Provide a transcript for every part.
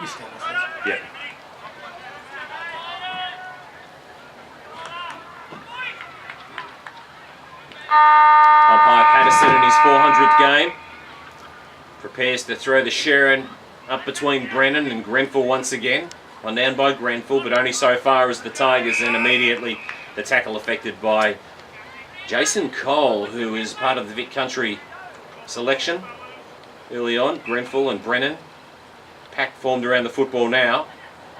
Yeah. Umpire Patterson in his 400th game prepares to throw the Sharon up between Brennan and Grenfell once again. One down by Grenfell, but only so far as the Tigers, and immediately the tackle affected by Jason Cole, who is part of the Vic Country selection early on. Grenfell and Brennan. Pack formed around the football now.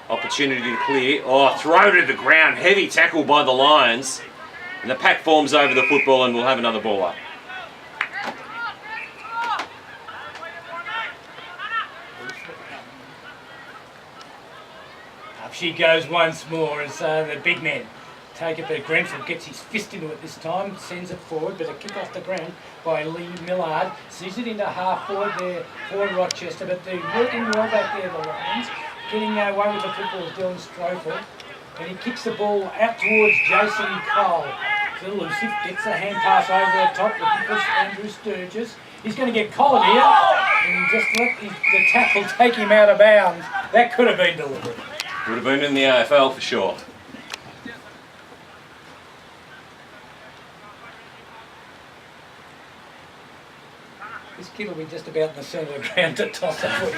Opportunity to clear. Oh, throw to the ground. Heavy tackle by the Lions. And the pack forms over the football and we'll have another ball up. Up she goes once more as the big men take it, but Grenfell gets his fist into it this time, sends it forward, but a kick off the ground by Lee Millard. Sees it into half forward there for Rochester, but they're working well back there, the Lions. Getting away with the football is Dylan Strofer, and he kicks the ball out towards Jason Cole. Elusive gets a hand pass over the top, looking for Andrew Sturgis. He's going to get collared here, and just let the tackle take him out of bounds. That could have been deliberate. Would have been in the AFL for sure. This kid will be just about in the centre of the ground to toss it.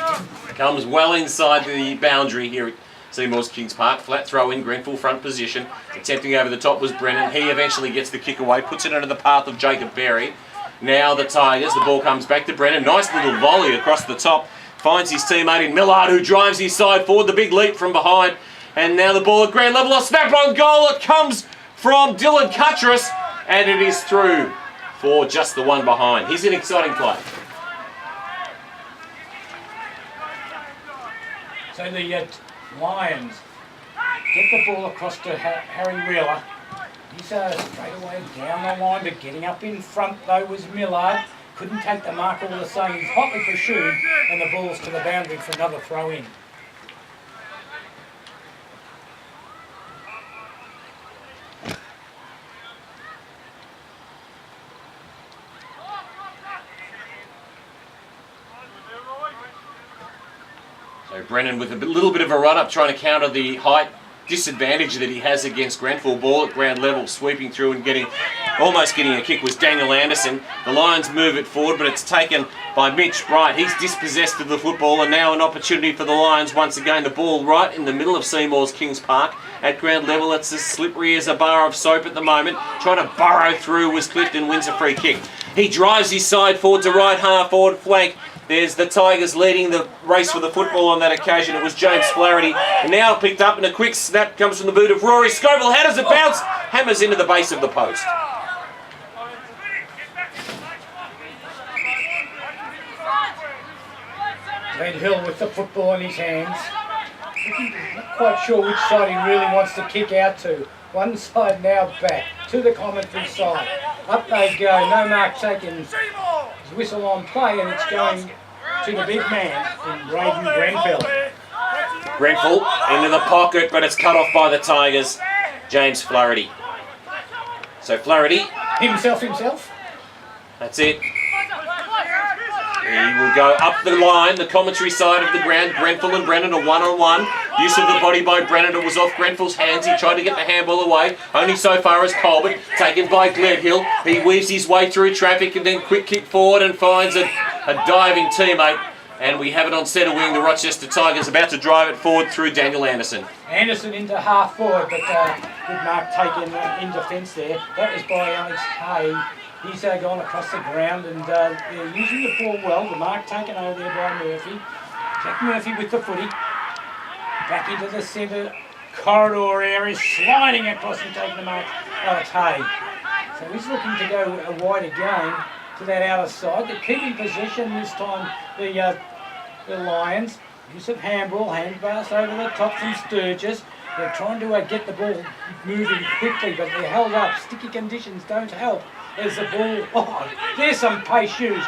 Comes well inside the boundary here at Seymour's Kings Park. Flat throw in, Grenfell front position. Attempting over the top was Brennan. He eventually gets the kick away, puts it under the path of Jacob Berry. Now the Tigers, the ball comes back to Brennan. Nice little volley across the top. Finds his teammate in Millard, who drives his side forward. The big leap from behind. And now the ball at ground level. A snap on goal. It comes from Dylan Cuttress. And it is through for just the one behind. He's an exciting play. So the Lions get the ball across to Harry Wheeler. He's straight away down the line, but getting up in front though was Millard. Couldn't take the mark all the same. He's hotly pursued, and the ball's to the boundary for another throw in. So Brennan with a little bit of a run-up trying to counter the height disadvantage that he has against Grenfell. Ball at ground level, sweeping through and almost getting a kick was Daniel Anderson. The Lions move it forward, but it's taken by Mitch Bright. He's dispossessed of the football, and now an opportunity for the Lions once again. The ball right in the middle of Seymour's Kings Park. At ground level, it's as slippery as a bar of soap at the moment. Trying to burrow through was Clifton, wins a free kick. He drives his side forward to right half forward flank. There's the Tigers leading the race for the football on that occasion. It was James Flaherty. And now picked up, and a quick snap comes from the boot of Rory Scoville. How does it bounce? Hammers into the base of the post. Red Hill with the football in his hands. Not quite sure which side he really wants to kick out to. One side now back to the commentary side. Up they go. No mark taken. His whistle on play, and it's going to the big man in Braden Grenfell. Grenfell into the pocket, but it's cut off by the Tigers. James Flaherty. So Flaherty. Himself. That's it. He will go up the line, the commentary side of the ground. Grenfell and Brennan are one-on-one. Use of the body by Brennan. It was off Grenfell's hands. He tried to get the handball away. Only so far as Colbert. Taken by Gledhill. He weaves his way through traffic and then quick kick forward and finds a diving teammate. And we have it on centre wing. The Rochester Tigers about to drive it forward through Daniel Anderson. Anderson into half forward, but good mark taken in defence there. That was by Alex Hay. He's gone across the ground, and they're using the ball well. The mark taken over there by Murphy. Jack Murphy with the footy. Back into the centre corridor area, sliding across and taking the mark. Alex Hay. So he's looking to go wide again to that outer side. They're keeping possession this time, the Lions. Use of handball, hand pass over the top from Sturgis. They're trying to get the ball moving quickly, but they're held up. Sticky conditions don't help. There's the ball. Oh, there's some pace shoes.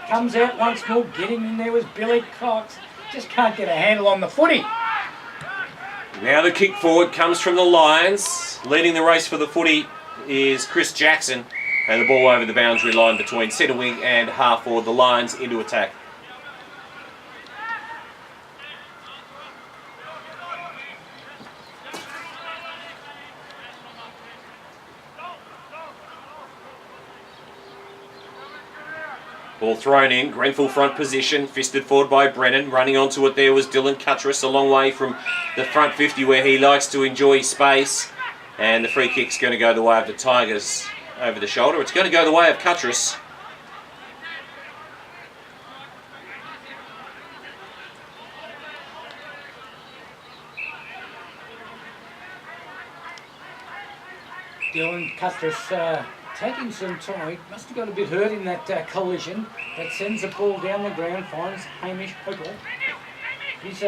Comes out once more. Getting in there was Billy Cox. Just can't get a handle on the footy. Now the kick forward comes from the Lions. Leading the race for the footy is Chris Jackson. And the ball over the boundary line between centre wing and half forward. The Lions into attack. Ball thrown in, Grenfell front position, fisted forward by Brennan. Running onto it there was Dylan Cuttress, a long way from the front 50 where he likes to enjoy space. And the free kick's going to go the way of the Tigers over the shoulder. It's going to go the way of Cuttress. Dylan Cuttress taking some time. Must have got a bit hurt in that collision. That sends the ball down the ground, finds Hamish Purple. He's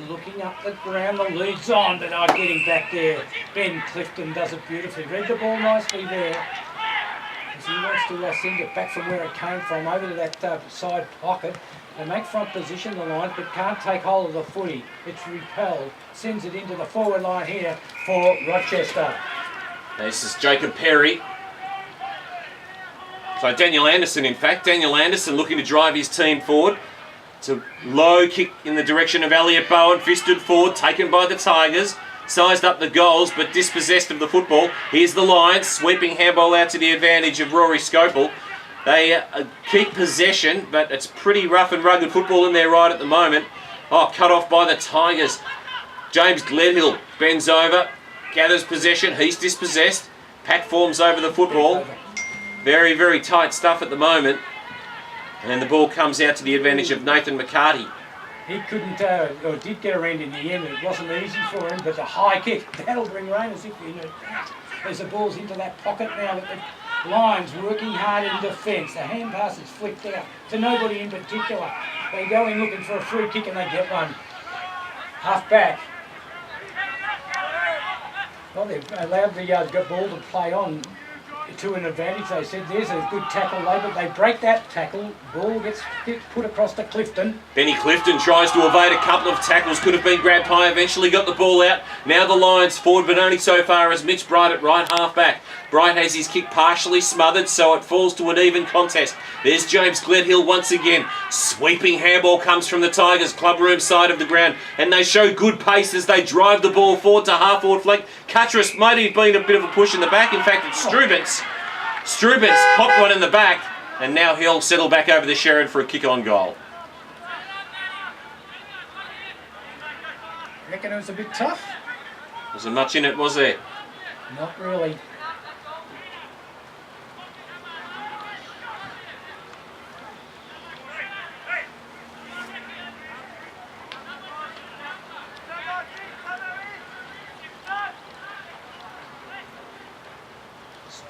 looking up the ground, the lead's on, but getting back there. Ben Clifton does it beautifully. Read the ball nicely there. As he wants to send it back from where it came from, over to that side pocket. They make front position the line, but can't take hold of the footy. It's repelled. Sends it into the forward line here for Rochester. This is Jacob Perry. So Daniel Anderson, in fact. Daniel Anderson looking to drive his team forward. It's a low kick in the direction of Elliot Bowen. Fisted forward, taken by the Tigers. Sized up the goals, but dispossessed of the football. Here's the Lions, sweeping handball out to the advantage of Rory Scopel. They keep possession, but it's pretty rough and rugged football in there right at the moment. Oh, cut off by the Tigers. James Gledhill bends over, gathers possession. He's dispossessed. Pack forms over the football. Very, very tight stuff at the moment. And the ball comes out to the advantage of Nathan McCarty. He couldn't, or did get around in the end. It wasn't easy for him, but the high kick, that'll bring rain as if you know. As the ball's into that pocket now, but the Lions working hard in defence. The hand pass is flicked out to nobody in particular. They go in looking for a free kick and they get one. Half back. Well, they allowed the ball to play on to an advantage. They said there's a good tackle there, but they break that tackle. Ball gets put across to Clifton. Benny Clifton tries to evade a couple of tackles. Could have been grabbed high. Eventually got the ball out. Now the Lions forward, but only so far as Mitch Bright at right half back. Bright has his kick partially smothered, so it falls to an even contest. There's James Gledhill once again. Sweeping handball comes from the Tigers club room side of the ground, and they show good pace as they drive the ball forward to half forward flank. Cuttress might have been a bit of a push in the back. In fact, it's Strubitz. Strubitz popped one in the back, and now he'll settle back over the Sheridan for a kick on goal. Reckon it was a bit tough? Wasn't much in it, was there? Not really.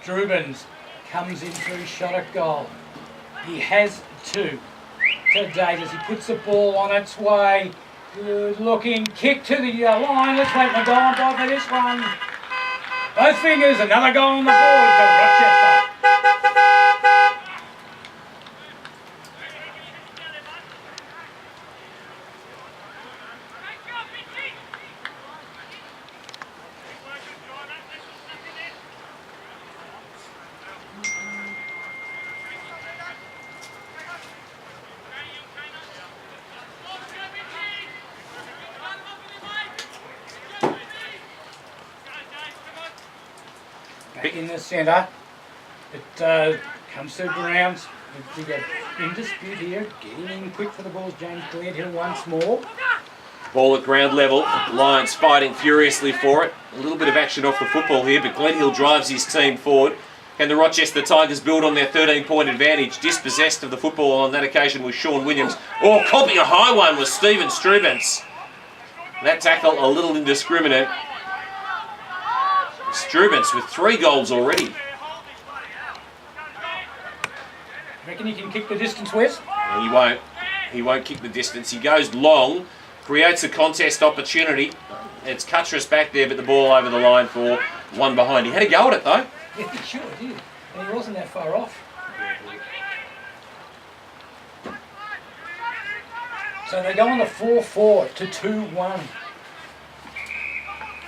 Strubens comes in for his shot at goal. He has two to date as he puts the ball on its way. Good looking kick to the line. Let's wait for the goal on top for this one. Both fingers, another goal on the board to Rochester. Back in the centre, it comes to grounds. In dispute here, getting in quick for the ball is James Gledhill once more. Ball at ground level, Lions fighting furiously for it. A little bit of action off the football here, but Gledhill drives his team forward. Can the Rochester Tigers build on their 13-point advantage? Dispossessed of the football on that occasion was Sean Williams. Oh, copping a high one was Stephen Strubens. That tackle a little indiscriminate. Strubens with 3 goals already. Reckon he can kick the distance, Wes? He won't. He won't kick the distance. He goes long, creates a contest opportunity. It's Cuttress back there, but the ball over the line for one behind. He had a go at it though. Yeah, he sure did. And he wasn't that far off. So they go on the 4-4 to 2-1.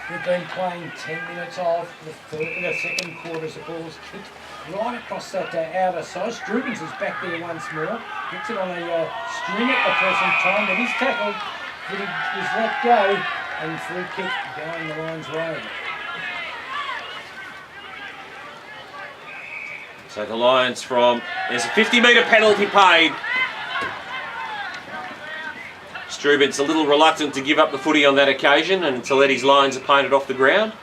We've been playing 10 minutes of the second quarter as the ball's kicked right across that outer side. Strubens is back there once more. Gets it on a string at the present time, but he's tackled. But he was let go, and free kick going the Lions' way. So the Lions there's a 50-metre penalty paid. Strubin's a little reluctant to give up the footy on that occasion and to let his Lions opponent off the ground.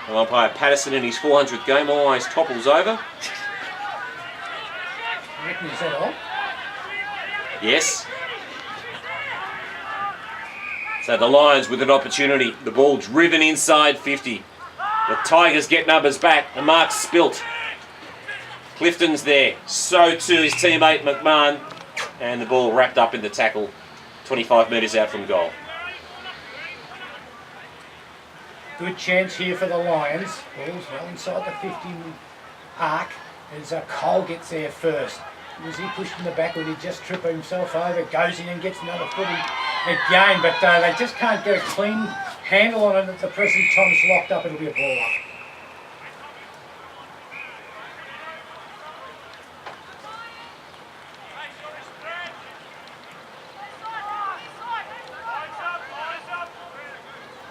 And umpire Patterson in his 400th game always topples over. Is that all? Yes. So the Lions with an opportunity. The ball driven inside 50. The Tigers get numbers back. The mark's spilt. Clifton's there. So too his teammate McMahon. And the ball wrapped up in the tackle 25 metres out from goal. Good chance here for the Lions. Ball's well inside the 50 arc as Cole gets there first. As he pushed in the backward, he just tripped himself over, goes in and gets another footy again, but they just can't get a clean handle on it at the present time. It's locked up, it'll be a ball up.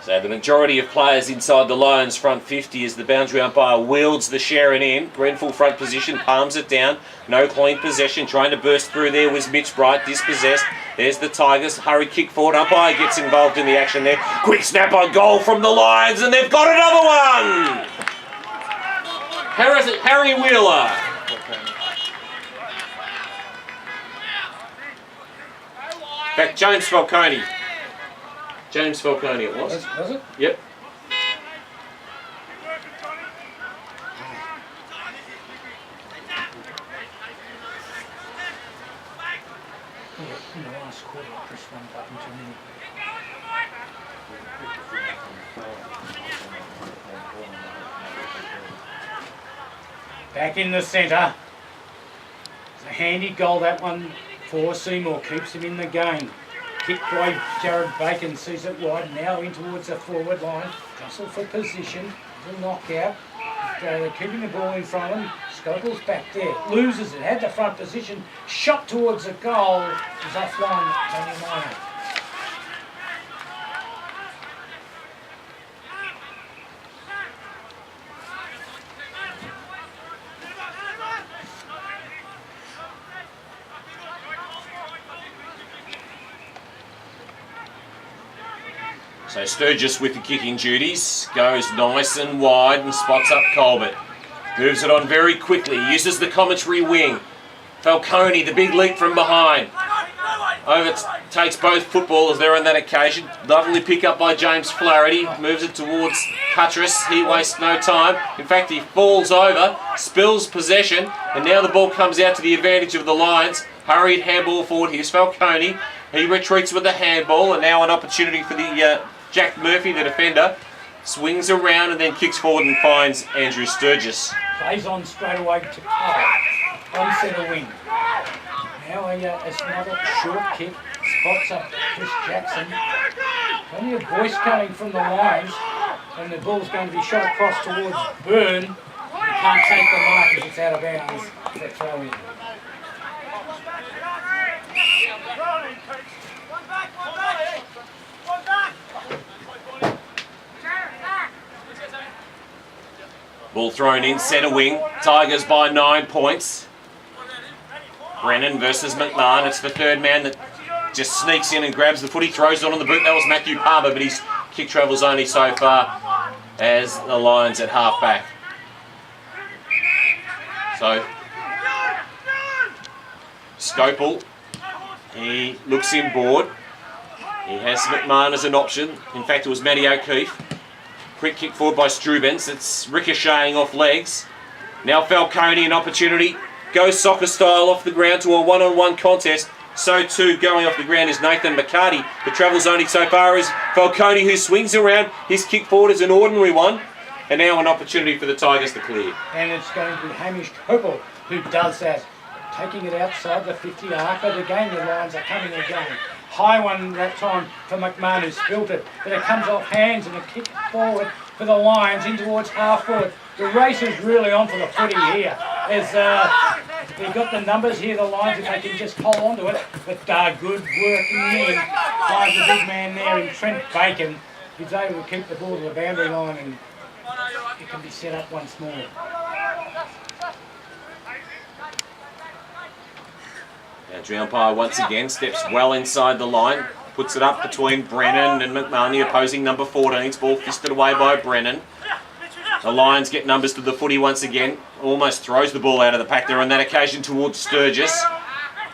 So the majority of players inside the Lions front 50 as the boundary umpire wields the Sharon in. Grenfell front position, palms it down. No clean possession. Trying to burst through there was Mitch Bright, dispossessed. There's the Tigers. Hurried kick forward. Umpire gets involved in the action there. Quick snap on goal from the Lions and they've got another one! Harry Wheeler. In fact, James Falcone. James Falcone it was. Was it? Yep. In the last quarter, I pressed one button too many. Back in the centre. It's a handy goal, that one for Seymour. Keeps him in the game. Kick by Jared Bacon, sees it wide, now in towards the forward line. Jostle for position, the knockout. They're keeping the ball in front of him. Scopel's back there, loses it, had the front position, shot towards the goal. Is offline, Daniel Minor. So Sturgis with the kicking duties, goes nice and wide and spots up Colbert. Moves it on very quickly, uses the commentary wing. Falcone, the big leap from behind. Overtakes both footballers there on that occasion. Lovely pick up by James Flaherty, moves it towards Cuttress. He wastes no time. In fact, he falls over, spills possession, and now the ball comes out to the advantage of the Lions. Hurried handball forward, here's Falcone. He retreats with the handball, and now an opportunity for the Jack Murphy, the defender, swings around and then kicks forward and finds Andrew Sturgis. Plays on straight away to Cole, on centre wing. Now it's another short kick, spots up Chris Jackson. Plenty of voice coming from the Lions, and the ball's going to be shot across towards Byrne. He can't take the mark as it's out of bounds. That throw in. Ball thrown in, centre wing. Tigers by 9 points. Brennan versus McMahon. It's the third man that just sneaks in and grabs the footy, throws it on the boot. That was Matthew Palmer, but his kick travels only so far as the Lions at half back. So, Scopel, he looks inboard. He has McMahon as an option. In fact, it was Matty O'Keefe. Quick kick forward by Strubens. It's ricocheting off legs. Now Falcone, an opportunity. Goes soccer style off the ground to a one-on-one contest. So too going off the ground is Nathan McCarty. The travel's only so far as Falcone, who swings around. His kick forward is an ordinary one. And now an opportunity for the Tigers to clear. And it's going to be Hamish Copel who does that. Taking it outside the 50 arc, but again the Lions are coming again. High one that time for McMahon, who spilt it, but it comes off hands and a kick forward for the Lions in towards half forward. The race is really on for the footy here. As they've got the numbers here, the Lions, if they can just hold on to it. But good work in the end by the big man there in Trent Bacon. He's able to keep the ball to the boundary line and it can be set up once more. Boundary umpire once again steps well inside the line, puts it up between Brennan and McMahon, the opposing number 14's ball fisted away by Brennan. The Lions get numbers to the footy once again, almost throws the ball out of the pack there on that occasion towards Sturgis.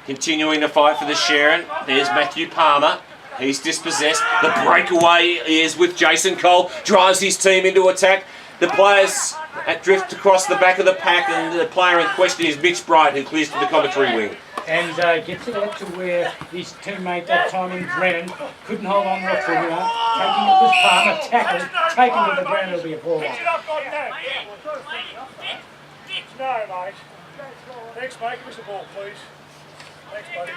Continuing to fight for the Sharon, there's Matthew Palmer. He's dispossessed. The breakaway is with Jason Cole, drives his team into attack. The players drift across the back of the pack, and the player in question is Mitch Bright, who clears to the commentary wing. And gets it out to where his teammate that time in Brennan couldn't hold on to the footy. Taking it was Palmer, tackled, taken to the ground, it'll be a ball off. No, mate. Thanks, mate. Give us the ball, please. Thanks, buddy.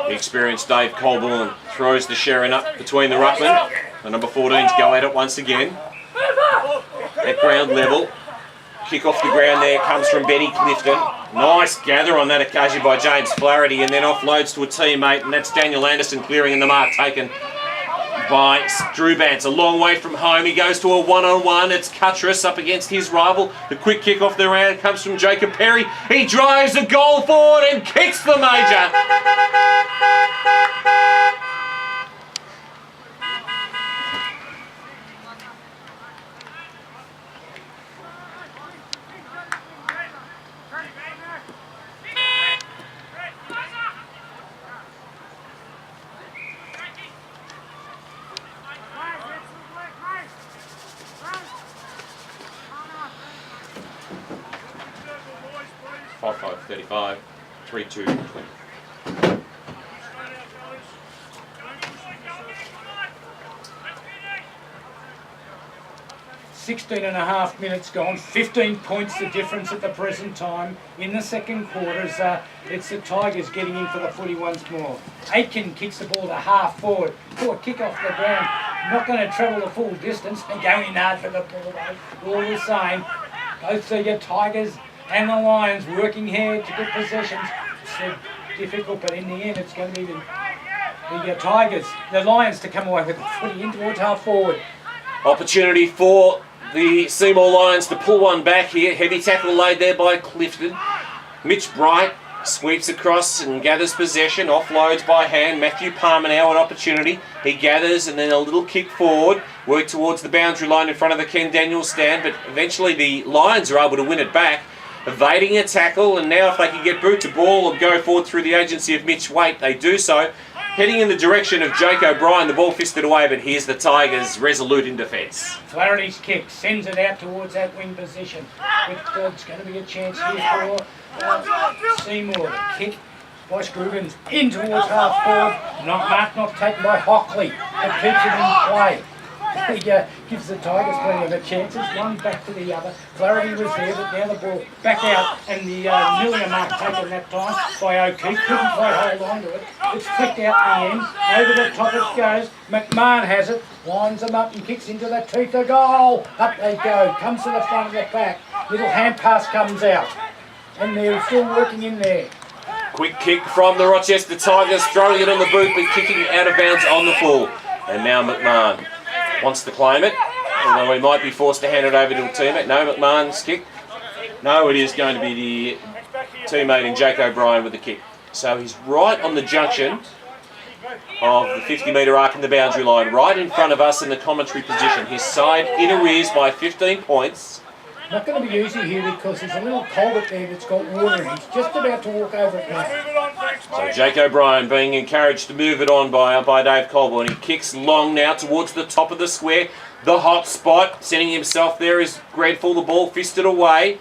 The experienced Dave Colborne throws the Sharon up between the ruckman. The number 14s go at it once again. At ground level. Kick off the ground there comes from Benny Clifton. Nice gather on that occasion by James Flaherty, and then offloads to a teammate, and that's Daniel Anderson clearing in the mark taken by Drew Bance. A long way from home. He goes to a one-on-one. It's Cuttress up against his rival. The quick kick off the round comes from Jacob Perry. He drives the goal forward and kicks the major. 5-5-35, 3-2-20. 16.5 minutes gone, 15 points the difference at the present time. In the second quarter, it's the Tigers getting in for the footy once more. Aitken kicks the ball to half forward, poor kick off the ground, not going to travel the full distance and going hard for the ball. All the same, both the Tigers and the Lions working hard to get possessions. It's difficult, but in the end it's going to be the Tigers, the Lions to come away with the footy in towards half forward. Opportunity for the Seymour Lions to pull one back here. Heavy tackle laid there by Clifton. Mitch Bright sweeps across and gathers possession. Offloads by hand. Matthew Palmer now an opportunity. He gathers and then a little kick forward. Work towards the boundary line in front of the Ken Daniels stand. But eventually the Lions are able to win it back. Evading a tackle. And now if they can get boot to ball or go forward through the agency of Mitch Waite, they do so. Heading in the direction of Jake O'Brien, the ball fisted away, but here's the Tigers resolute in defence. Flaherty's kick sends it out towards that wing position. It's going to be a chance here for Seymour. The kick by Scruggins in towards half forward. Not taken by Hockley, but keeps it in play. He gives the Tigers plenty of a chances, one back to the other. Flaherty was there, but now the ball back out, and the nearly a mark taken that time by O'Keefe. Couldn't quite hold on to it. It's flicked out in the end. Over the top it goes. McMahon has it, lines them up and kicks into the teeth of goal. Up they go, comes to the front of the pack. Little hand pass comes out, and they're still working in there. Quick kick from the Rochester Tigers, throwing it on the boot, but kicking it out of bounds on the full. And now McMahon wants to claim it, although he might be forced to hand it over to a teammate. No, McMahon's kick. No, it is going to be the teammate in Jake O'Brien with the kick. So he's right on the junction of the 50-metre arc in the boundary line, right in front of us in the commentary position. His side in arrears by 15 points. Not going to be easy here because there's a little culvert there that's got water and he's just about to walk over it now. So Jake O'Brien being encouraged to move it on by Dave Colborne. He kicks long now towards the top of the square. The hot spot, sending himself there is Grenfell. The ball fisted away.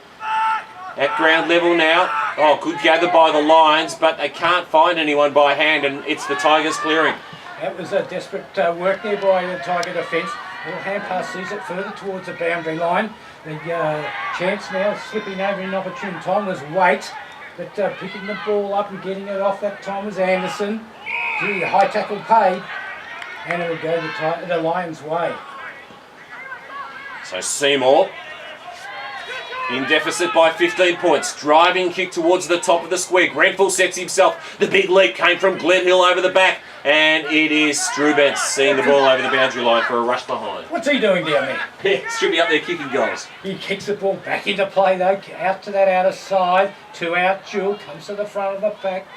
At ground level now. Oh, good gather by the Lions, but they can't find anyone by hand, and it's the Tigers clearing. That was a desperate work there by the Tiger defence. Little hand pass sees it further towards the boundary line. The chance now slipping over in opportune time was Waite, but picking the ball up and getting it off that time was Anderson. Gee, the high tackle paid, and it'll go the Lions' way. So Seymour in deficit by 15 points. Driving kick towards the top of the square. Grenfell sets himself. The big leap came from Glen Hill over the back. And it is Strubens seeing the ball over the boundary line for a rush behind. What's he doing down there? Yeah, should be up there kicking goals. He kicks the ball back into play though, out to that outer side, 2 out duel, comes to the front of the pack.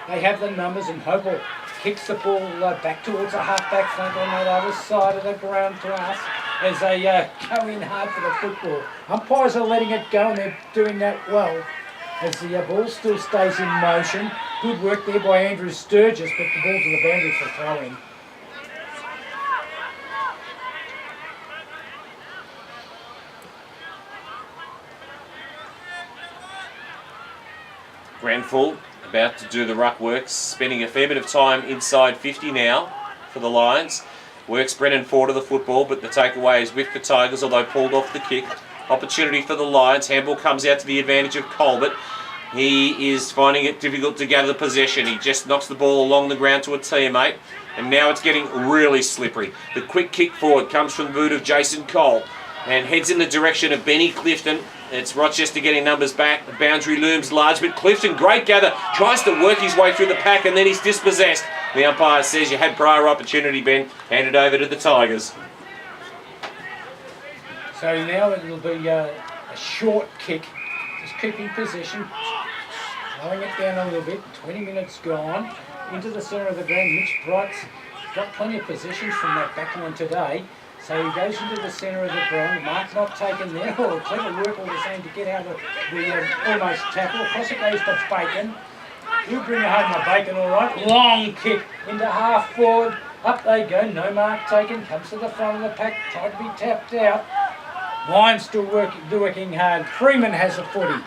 They have the numbers and Hopel kicks the ball back towards the half-back flank on that other side of the ground to us as they go in hard for the football. Umpires are letting it go and they're doing that well as the ball still stays in motion. Good work there by Andrew Sturgis, but the ball to the boundary for throwing. Grenfell about to do the ruck works, spending a fair bit of time inside 50 now for the Lions. Works Brennan Ford of the football, but the takeaway is with the Tigers, although pulled off the kick. Opportunity for the Lions. Handball comes out to the advantage of Colbert. He is finding it difficult to gather the possession. He just knocks the ball along the ground to a teammate, and now it's getting really slippery. The quick kick forward comes from the boot of Jason Cole and heads in the direction of Benny Clifton. It's Rochester getting numbers back. The boundary looms large, but Clifton, great gather, tries to work his way through the pack, and then he's dispossessed. The umpire says you had prior opportunity, Ben. Hand it over to the Tigers. So now it'll be a short kick, just keeping possession, slowing it down a little bit. 20 minutes gone, into the centre of the ground. Mitch Bright's got plenty of possessions from that back line today. So he goes into the centre of the ground. Mark not taken there. Oh, clever work all the same to get out of the almost tackle. Across it goes to Bacon. He'll bring it home to Bacon, all right. Long kick into half forward. Up they go. No mark taken. Comes to the front of the pack. Tried to be tapped out. Lions still working hard. Freeman has the footy.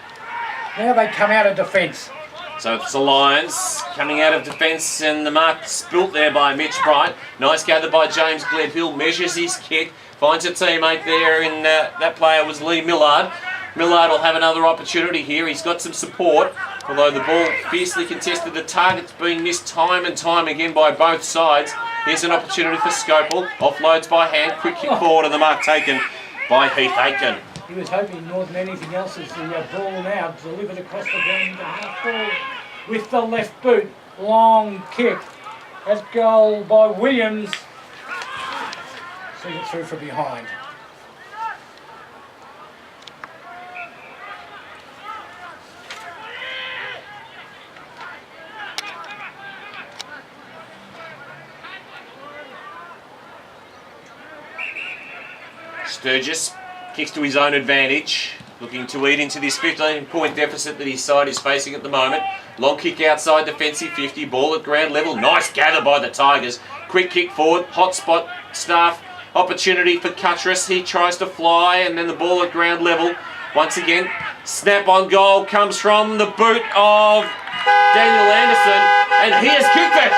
Now they come out of defence. So it's the Lions coming out of defence, and the mark spilt there by Mitch Bright. Nice gather by James Gledhill, measures his kick, finds a teammate there, and that player was Lee Millard. Millard will have another opportunity here. He's got some support, although the ball fiercely contested. The target's being missed time and time again by both sides. Here's an opportunity for Scopel. Offloads by hand, quick kick forward, and the mark taken by Heath Aiken. He was hoping more than anything else as the ball now delivered across the ground into half forward with the left boot. Long kick. That's goal by Williams. See it through from behind. Sturgis kicks to his own advantage, looking to eat into this 15-point deficit that his side is facing at the moment. Long kick outside defensive 50, ball at ground level. Nice gather by the Tigers. Quick kick forward, hot spot staff. Opportunity for Cuttress. He tries to fly, and then the ball at ground level. Once again, snap on goal comes from the boot of Daniel Anderson, and he has kicked it.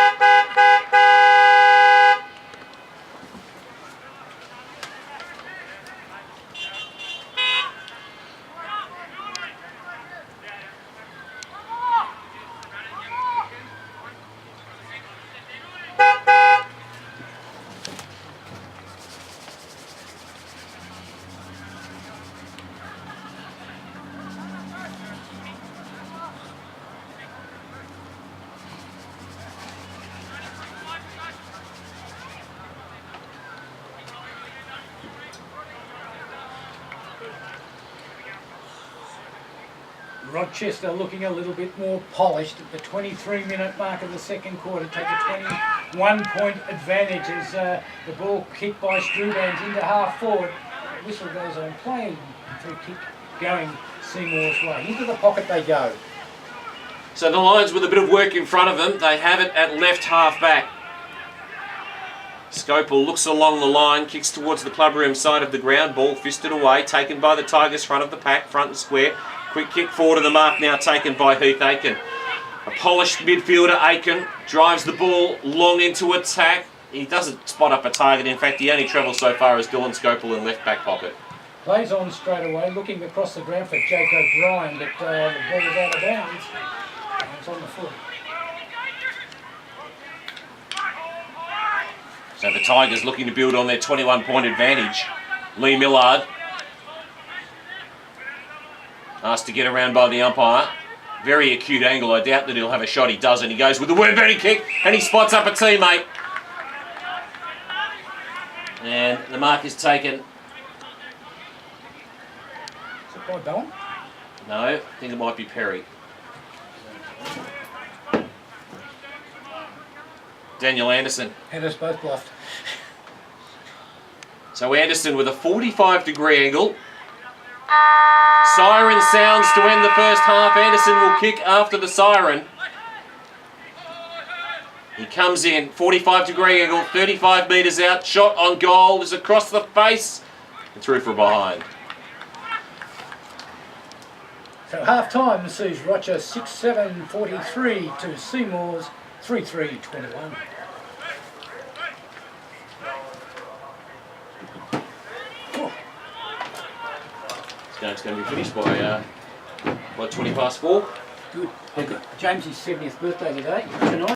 Rochester looking a little bit more polished at the 23-minute mark of the second quarter. Take a 21-point advantage as the ball kicked by Strubans into half forward. Whistle goes on, playing free kick going Seymour's way. Into the pocket they go. So the Lions with a bit of work in front of them. They have it at left half back. Scopel looks along the line, kicks towards the clubroom side of the ground. Ball fisted away, taken by the Tigers front of the pack, front and square. Quick kick forward to the mark, now taken by Heath Aiken. A polished midfielder, Aiken, drives the ball long into attack. He doesn't spot up a target. In fact, he only travels so far as Dylan Scopel in left back pocket. Plays on straight away, looking across the ground for Jake O'Brien, but the ball is out of bounds. And it's on the foot. So the Tigers looking to build on their 21-point advantage. Lee Millard Asked to get around by the umpire. Very acute angle. I doubt that he'll have a shot. He doesn't. He goes with the Werberty kick and he spots up a teammate. And the mark is taken. Is it by Bowen? No, I think it might be Perry. Daniel Anderson. Had us both bluffed. So Anderson with a 45-degree angle. Siren sounds to end the first half. Anderson will kick after the siren. He comes in, 45-degree angle, 35 metres out. Shot on goal is across the face and through for behind. So half time sees Rochester 6-7-43 to Seymour's 3-3-21. It's going to be finished by 20 past 4. Good. James's 70th birthday today, tonight.